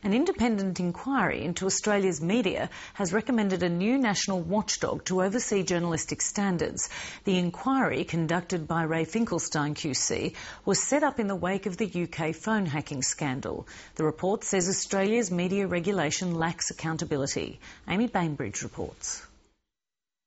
An independent inquiry into Australia's media has recommended a new national watchdog to oversee journalistic standards. The inquiry, conducted by Ray Finkelstein QC, was set up in the wake of the UK phone hacking scandal. The report says Australia's media regulation lacks accountability. Amy Bainbridge reports.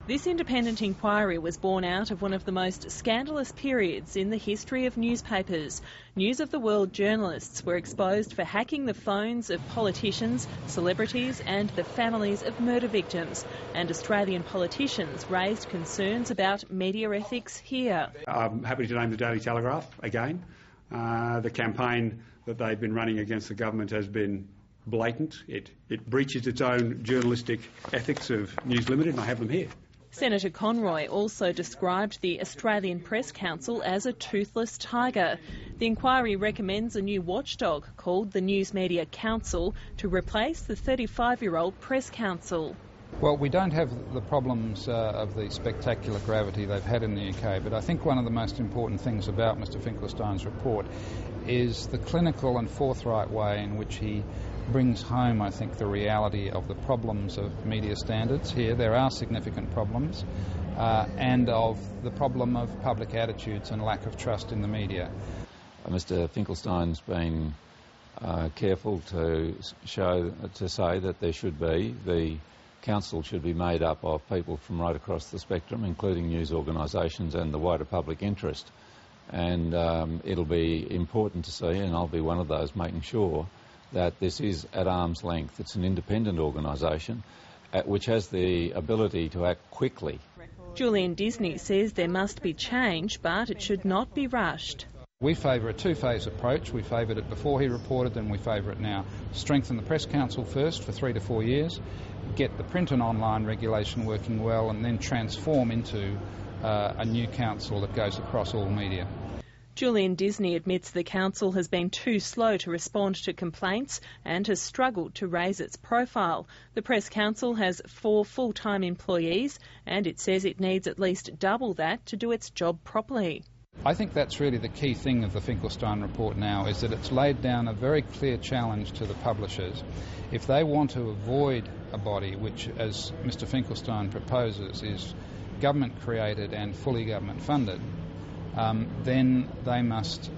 This independent inquiry was born out of one of the most scandalous periods in the history of newspapers. News of the World journalists were exposed for hacking the phones of politicians, celebrities and the families of murder victims. And Australian politicians raised concerns about media ethics here. I'm happy to name the Daily Telegraph again. The campaign that they've been running against the government has been blatant. It breaches its own journalistic ethics of News Limited, and I have them here. Senator Conroy also described the Australian Press Council as a toothless tiger. The inquiry recommends a new watchdog called the News Media Council to replace the 35-year-old Press Council. Well, we don't have the problems of the spectacular gravity they've had in the UK, but I think one of the most important things about Mr Finkelstein's report is the clinical and forthright way in which he brings home, I think, the reality of the problems of media standards here. There are significant problems, and of the problem of public attitudes and lack of trust in the media. Mr Finkelstein's been careful to say that there should be, the council should be made up of people from right across the spectrum, including news organisations and the wider public interest. And it'll be important to see, and I'll be one of those making sure that this is at arm's length. It's an independent organisation which has the ability to act quickly. Julian Disney says there must be change, but it should not be rushed. We favour a two-phase approach. We favoured it before he reported and we favour it now. Strengthen the Press Council first for 3 to 4 years, get the print and online regulation working well, and then transform into a new council that goes across all media. Julian Disney admits the council has been too slow to respond to complaints and has struggled to raise its profile. The Press Council has 4 full-time employees and it says it needs at least double that to do its job properly. I think that's really the key thing of the Finkelstein report now, is that it's laid down a very clear challenge to the publishers. If they want to avoid a body which, as Mr Finkelstein proposes, is government-created and fully government-funded, then they must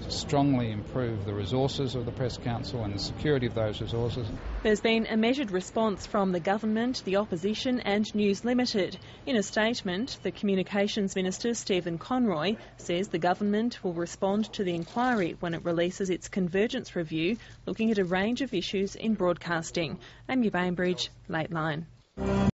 strongly improve the resources of the Press Council and the security of those resources. There's been a measured response from the government, the opposition and News Limited. In a statement, the Communications Minister, Stephen Conroy, says the government will respond to the inquiry when it releases its convergence review, looking at a range of issues in broadcasting. Amy Bainbridge, Late Line.